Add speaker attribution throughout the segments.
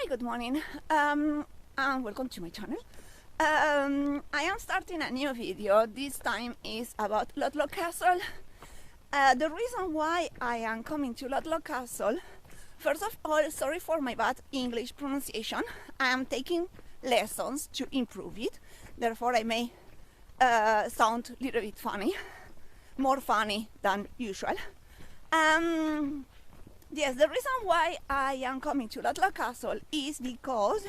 Speaker 1: good morning, and welcome to my channel. I am starting a new video. This time is about Ludlow Castle. The reason why I am coming to Ludlow Castle, first of all, sorry for my bad English pronunciation. I am taking lessons to improve it, therefore I may sound a little bit funny, more funny than usual. Yes, the reason why I am coming to Ludlow Castle is because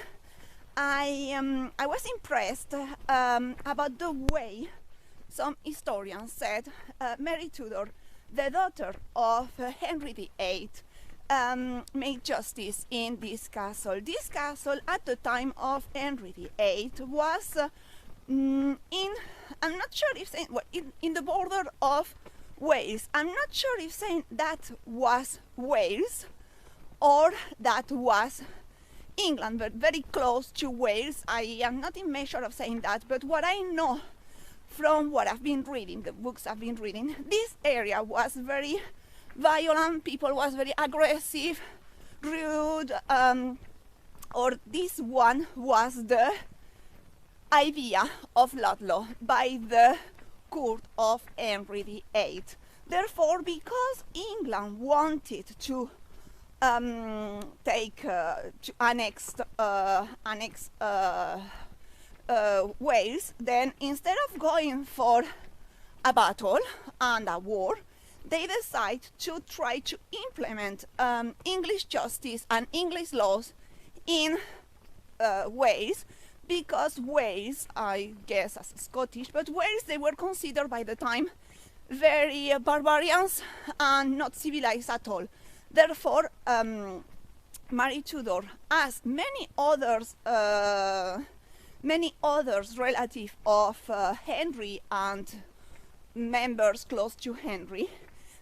Speaker 1: I was impressed about the way some historians said Mary Tudor, the daughter of Henry VIII, made justice in this castle. This castle at the time of Henry VIII was I'm not sure if saying, well, in the border of Wales. I'm not sure if saying that was Wales or that was England, but very close to Wales. I am not in measure of saying that, but what I know from what I've been reading, the books I've been reading, this area was very violent, people was very aggressive, rude, or this one was the idea of Ludlow by the court of Henry VIII. Therefore, because England wanted to annex Wales, then instead of going for a battle and a war, they decide to try to implement English justice and English laws in Wales, because Wales, I guess as Scottish, but Wales, they were considered by the time very barbarians and not civilized at all. Therefore, Mary Tudor, as many others relatives of Henry and members close to Henry,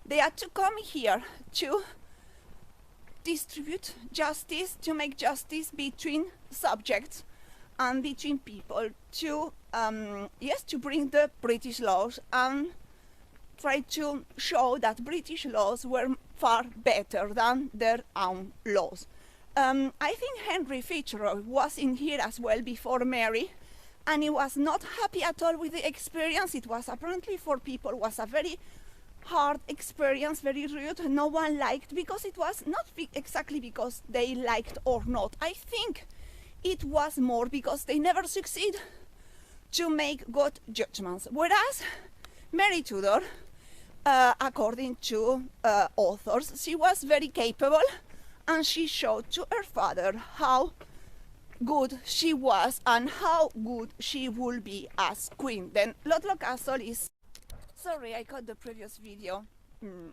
Speaker 1: they had to come here to distribute justice, to make justice between subjects and between people, to yes, to bring the British laws and try to show that British laws were far better than their own laws. I think Henry Fitzroy was in here as well before Mary, and he was not happy at all with the experience. It was apparently for people was a very hard experience, very rude, no one liked, because it was not exactly because they liked or not. I think it was more because they never succeed to make good judgments. Whereas Mary Tudor, according to authors, she was very capable, and she showed to her father how good she was and how good she would be as queen. Then Ludlow Castle is... Sorry, I cut the previous video.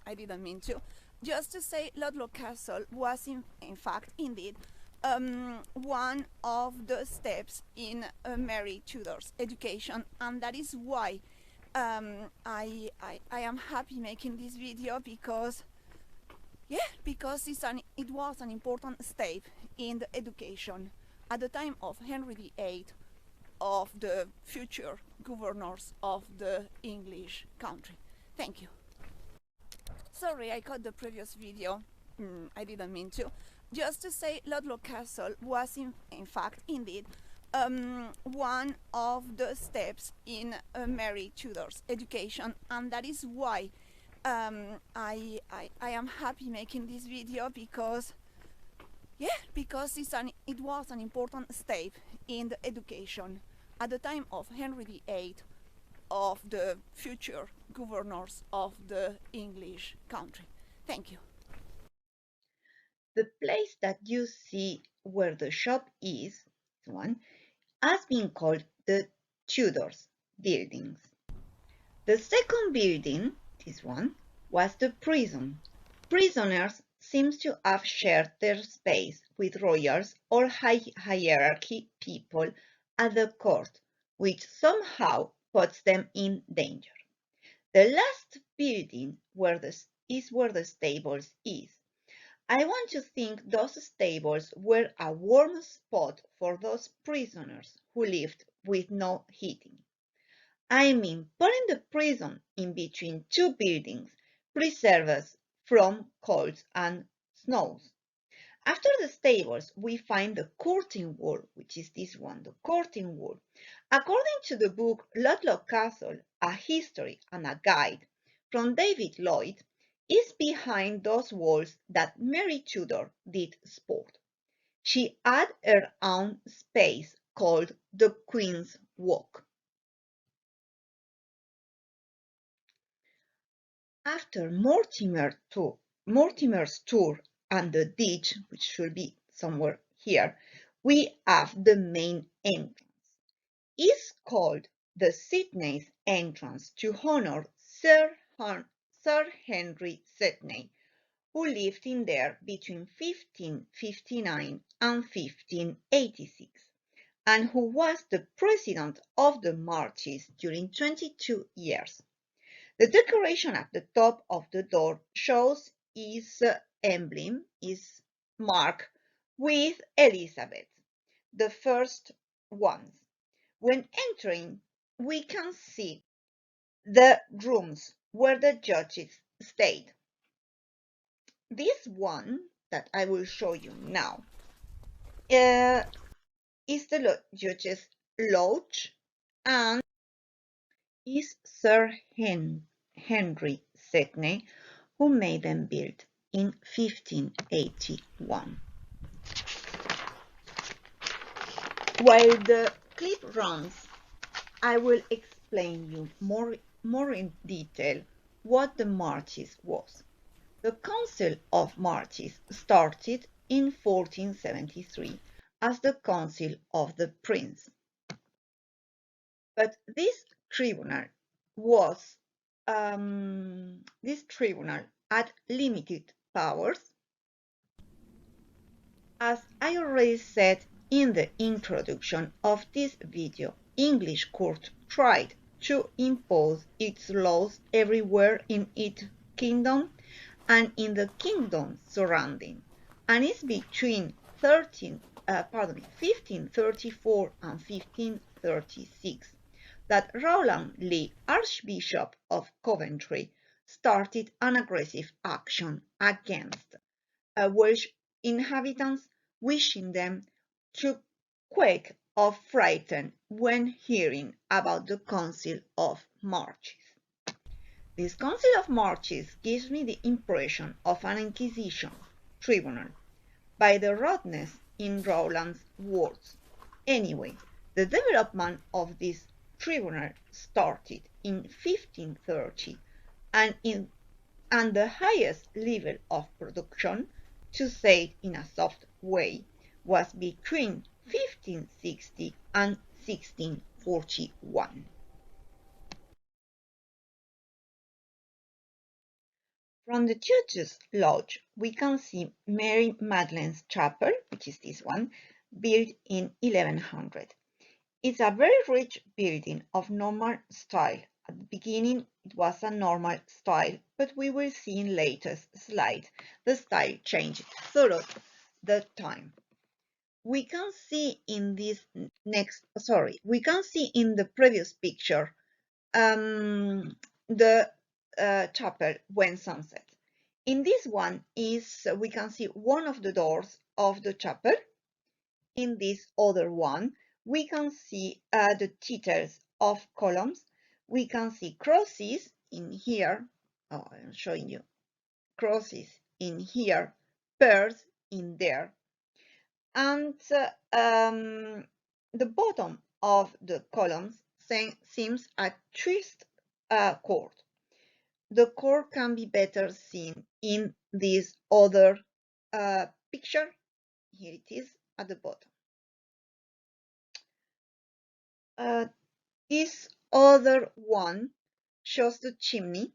Speaker 1: I didn't mean to. Just to say, Ludlow Castle was in fact, indeed, one of the steps in Mary Tudor's education, and that is why I am happy making this video, because it was an important step in the education at the time of Henry VIII, of the future governors of the English country. Thank you. Sorry, I cut the previous video. I didn't mean to. Just to say, Ludlow Castle was in fact, indeed, one of the steps in Mary Tudor's education, and that is why I am happy making this video, because it was an important step in the education at the time of Henry VIII, of the future governors of the English country. Thank you.
Speaker 2: The place that you see where the shop is, one, has been called the Tudors buildings. The second building, this one, was the prison. Prisoners seems to have shared their space with royals or high hierarchy people at the court, which somehow puts them in danger. The last building is where the stables is. I want to think those stables were a warm spot for those prisoners who lived with no heating. I mean, putting the prison in between two buildings preserves from colds and snows. After the stables, we find the courting wall, which is this one, the courting wall. According to the book Ludlow Castle, A History and a Guide from David Lloyd, is behind those walls that Mary Tudor did sport. She had her own space called the Queen's Walk. After Mortimer's tour and the ditch, which should be somewhere here, we have the main entrance. It's called the Sidney's entrance to honor Sir Henry Sidney, who lived in there between 1559 and 1586, and who was the president of the Marches during 22 years. The decoration at the top of the door shows his emblem, his mark, with Elizabeth, the first ones. When entering, we can see the rooms where the judges stayed. This one that I will show you now is the judge's lodge and is Sir Henry Sidney, who made them build in 1581. While the clip runs, I will explain you more in detail what the Marches was. The Council of Marches started in 1473 as the Council of the Prince. But this tribunal had limited powers. As I already said in the introduction of this video, English court tried to impose its laws everywhere in its kingdom and in the kingdoms surrounding, and it's between 1534 and 1536 that Rowland Lee, Archbishop of Coventry, started an aggressive action against Welsh inhabitants, wishing them to quake or frighten when hearing about the Council of Marches. This Council of Marches gives me the impression of an Inquisition tribunal, by the rudeness in Rowland's words. Anyway, the development of this tribunal started in 1530, and the highest level of production, to say it in a soft way, was between 1560 and 1641. From the Judge's Lodge, we can see Mary Magdalene's Chapel, which is this one, built in 1100. It's a very rich building of normal style. At the beginning, it was a normal style, but we will see in later slides the style changed throughout the time. We can see in this we can see in the previous picture the chapel when sunset. In this one we can see one of the doors of the chapel. In this other one, we can see the titles of columns. We can see crosses in here. Oh, I'm showing you crosses in here, pears in there. And the bottom of the columns seems a twist chord. The chord can be better seen in this other picture. Here it is at the bottom. This other one shows the chimney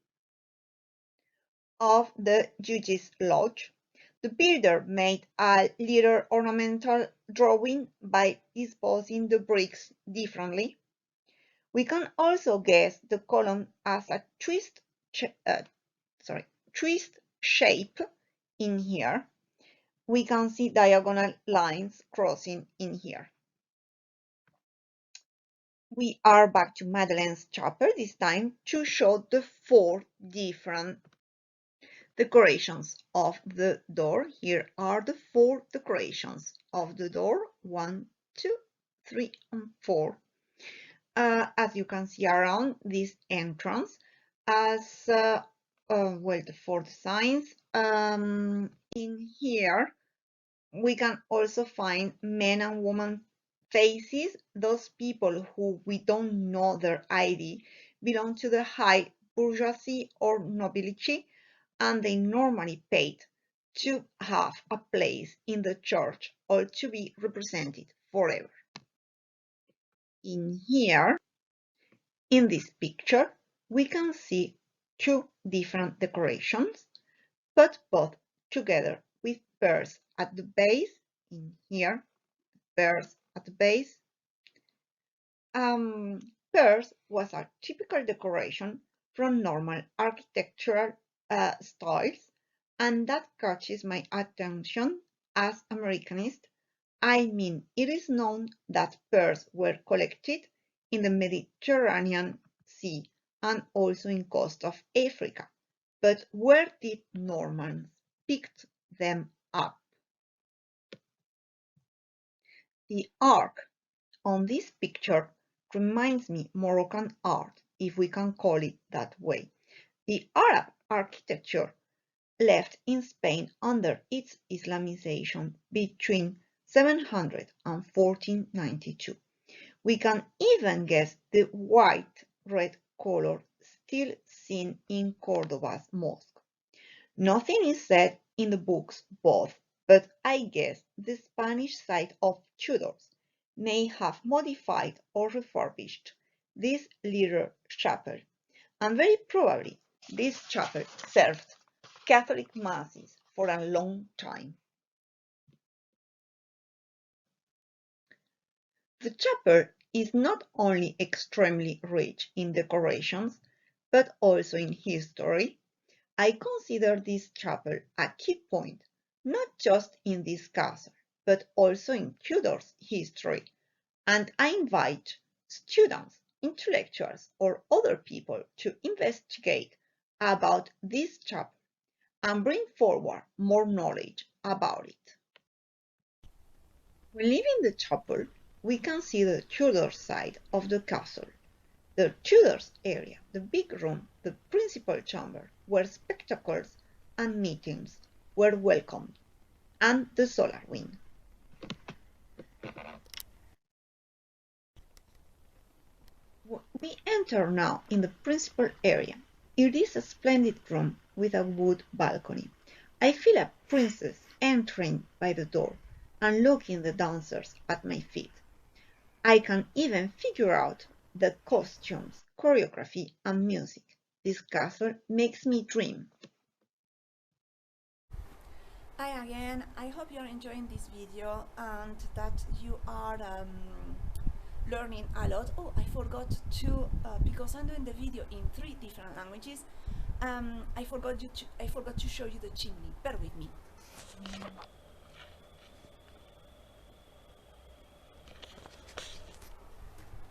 Speaker 2: of the Judge's Lodge. The builder made a little ornamental drawing by disposing the bricks differently. We can also guess the column as a twist shape in here. We can see diagonal lines crossing in here. We are back to Madeleine's Chapel this time to show the four different decorations of the door. Here are the 4 decorations of the door, 1, 2, 3, and 4. As you can see around this entrance, as well, the 4 designs. In here, we can also find men and women faces. Those people who we don't know their ID belong to the high bourgeoisie or nobility, and they normally paid to have a place in the church or to be represented forever. In here, in this picture, we can see 2 different decorations, but both together with pears at the base. In here, pears at the base. Pears was a typical decoration from normal architectural styles, and that catches my attention as Americanist. I mean, it is known that pears were collected in the Mediterranean Sea and also in coast of Africa. But where did Normans pick them up? The arc on this picture reminds me Moroccan art, if we can call it that way. The Arab architecture left in Spain under its Islamization between 700 and 1492. We can even guess the white-red color still seen in Cordoba's mosque. Nothing is said in the books both, but I guess the Spanish side of Tudors may have modified or refurbished this little chapel, and very probably this chapel served Catholic masses for a long time. The chapel is not only extremely rich in decorations, but also in history. I consider this chapel a key point, not just in this castle, but also in Tudor's history, and I invite students, intellectuals, or other people to investigate about this chapel and bring forward more knowledge about it. When leaving the chapel, we can see the Tudor side of the castle. The Tudors area, the big room, the principal chamber, where spectacles and meetings were welcomed, and the solar wing. We enter now in the principal area. It is a splendid room with a wood balcony. I feel a princess entering by the door and looking the dancers at my feet. I can even figure out the costumes, choreography, and music. This castle makes me dream.
Speaker 1: Hi again, I hope you're enjoying this video and that you are learning a lot. Oh, I forgot to, because I'm doing the video in 3 different languages, I forgot to show you the chimney. Bear with me.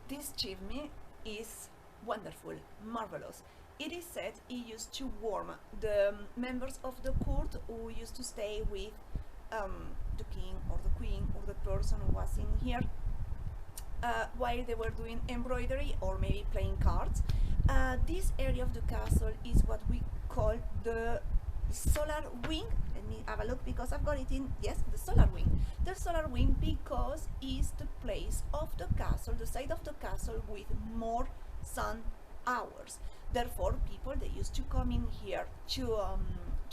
Speaker 1: This chimney is wonderful, marvelous. It is said it used to warm the members of the court who used to stay with the king or the queen or the person who was in here while they were doing embroidery or maybe playing cards. This area of the castle is what we call the solar wing. Let me have a look because I've got it in, yes, the solar wing. The solar wing because is the place of the castle, the side of the castle with more sun hours. Therefore, people, they used to come in here to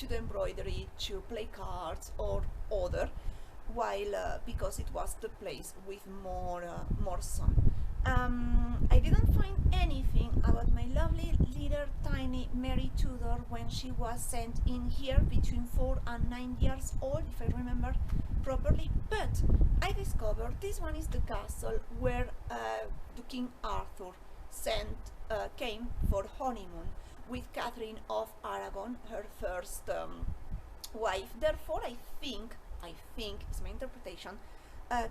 Speaker 1: the embroidery, to play cards or other, while because it was the place with more sun. I didn't find anything about my lovely little tiny Mary Tudor when she was sent in here between 4 and 9 years old, if I remember properly, but I discovered this one is the castle where the King Arthur came for honeymoon with Catherine of Aragon, her first wife. Therefore, I think, it's my interpretation,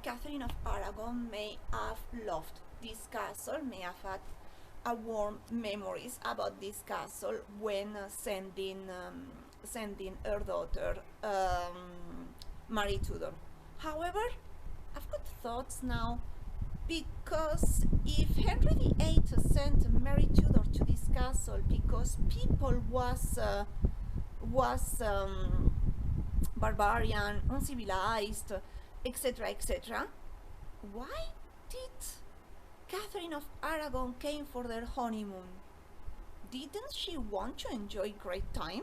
Speaker 1: Catherine of Aragon may have loved this castle, may have had a warm memories about this castle when sending sending her daughter, Mary Tudor. However, I've got thoughts now, because if Henry VIII sent Mary Tudor to this castle because people was barbarian, uncivilized, etc., etc., why did Catherine of Aragon came for their honeymoon? Didn't she want to enjoy great time?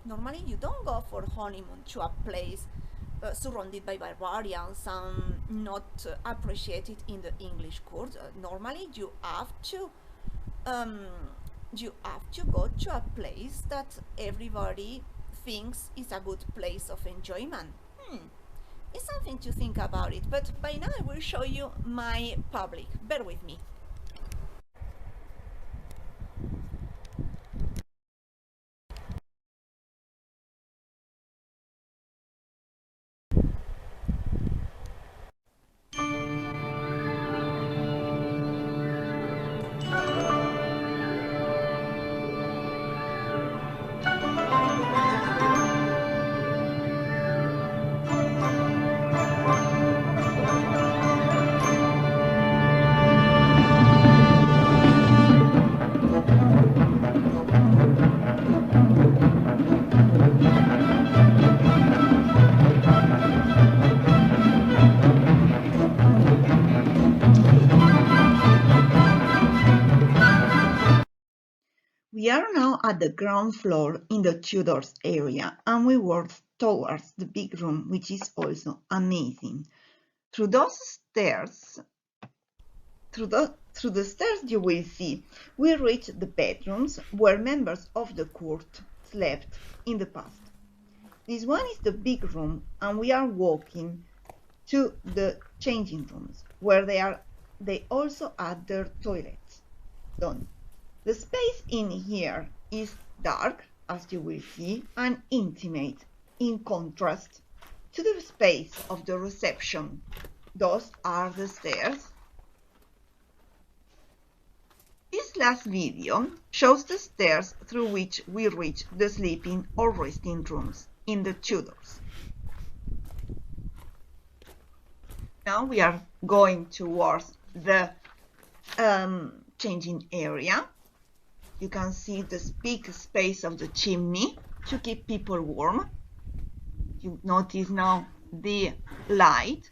Speaker 1: Normally, you don't go for honeymoon to a place surrounded by barbarians and not appreciated in the English court. Normally, um, you have to go to a place that everybody thinks is a good place of enjoyment. It's something to think about it, but by now I will show you my public. Bear with me.
Speaker 2: We are now at the ground floor in the Tudors area, and we walk towards the big room, which is also amazing. Through those stairs, through the stairs you will see, we reach the bedrooms where members of the court slept in the past. This one is the big room, and we are walking to the changing rooms where they also add their toilets done. The space in here is dark, as you will see, and intimate, in contrast to the space of the reception. Those are the stairs. This last video shows the stairs through which we reach the sleeping or resting rooms in the Tudors. Now we are going towards the changing area. You can see the big space of the chimney to keep people warm. You notice now the light.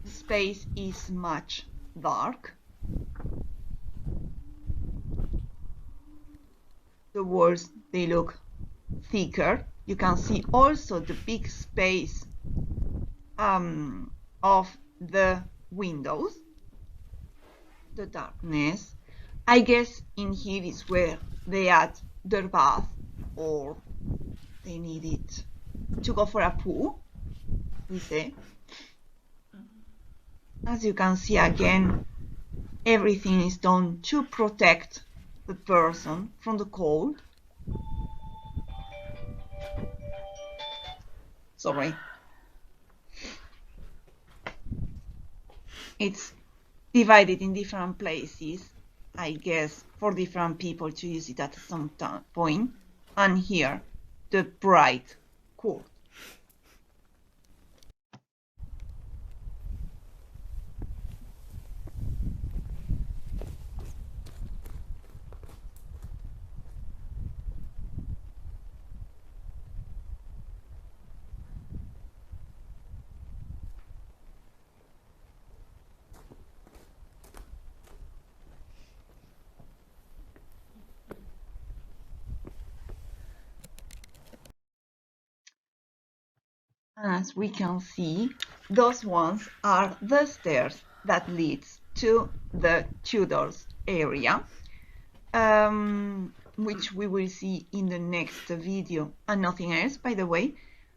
Speaker 2: The space is much dark. The walls, they look thicker. You can see also the big space of the windows. The darkness. I guess in here is where they had their bath, or they needed to go for a poo, we say. As you can see again, everything is done to protect the person from the cold. Sorry. It's divided in different places, I guess, for different people to use it at some point. And here, the bright court. As we can see, those ones are the stairs that leads to the Tudors area, which we will see in the next video, and nothing else, by the way.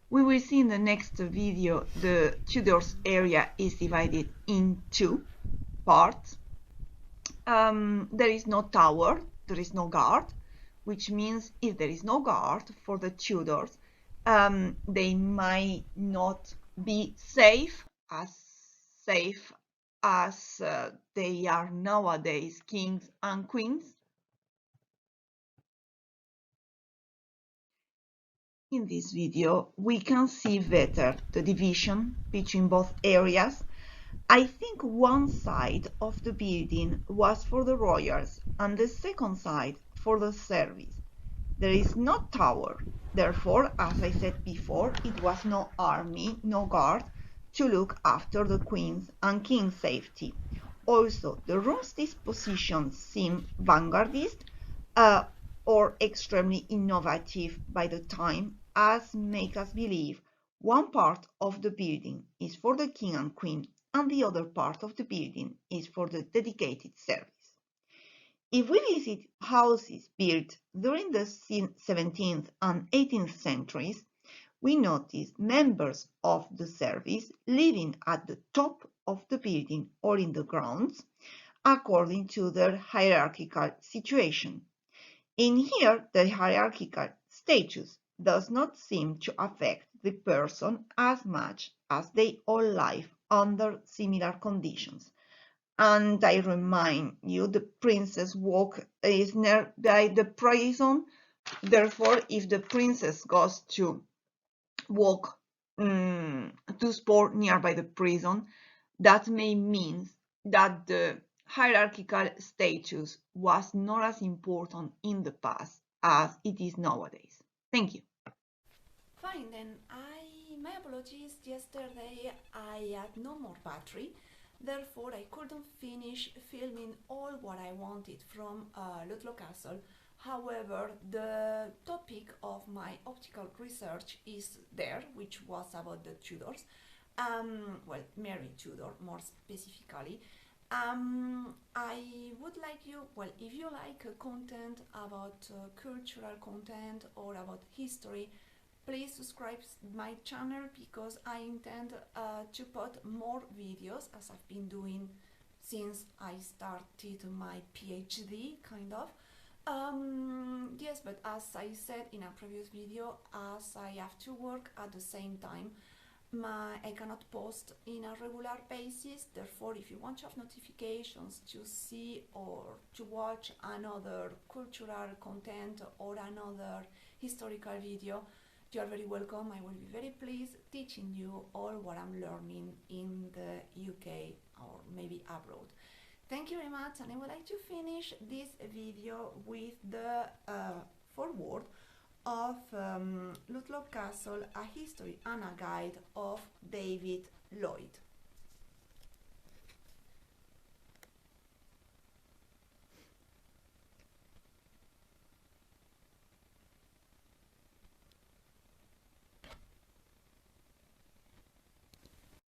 Speaker 2: We will see in the next video the Tudors area is divided in two parts. There is no tower, there is no guard, which means if there is no guard for the Tudors, they might not be safe as they are nowadays, kings and queens. In this video, we can see better the division between both areas. I think one side of the building was for the royals and the second side for the service. There is no tower, therefore, as I said before, it was no army, no guard to look after the queen's and king's safety. Also, the room's disposition seemed vanguardist or extremely innovative by the time, as make us believe one part of the building is for the king and queen and the other part of the building is for the dedicated service. If we visit houses built during the 17th and 18th centuries, we notice members of the service living at the top of the building or in the grounds, according to their hierarchical situation. In here, the hierarchical status does not seem to affect the person as much as they all live under similar conditions. And I remind you, the princess walk is near the prison. Therefore, if the princess goes to walk to sport nearby the prison, that may mean that the hierarchical status was not as important in the past as it is nowadays. Thank you.
Speaker 1: Fine, then my apologies. Yesterday I had no more battery, therefore I couldn't finish filming all what I wanted from Ludlow Castle. However, the topic of my optical research is there, which was about the Tudors. Well, Mary Tudor more specifically. I would like you, well, if you like content about cultural content or about history, please subscribe my channel because I intend to put more videos as I've been doing since I started my PhD, kind of. Yes, but as I said in a previous video, as I have to work at the same time, I cannot post in a regular basis. Therefore, if you want to have notifications to see or to watch another cultural content or another historical video, you are very welcome. I will be very pleased teaching you all what I'm learning in the UK or maybe abroad. Thank you very much, and I would like to finish this video with the foreword of Ludlow Castle, a history and a guide of David Lloyd.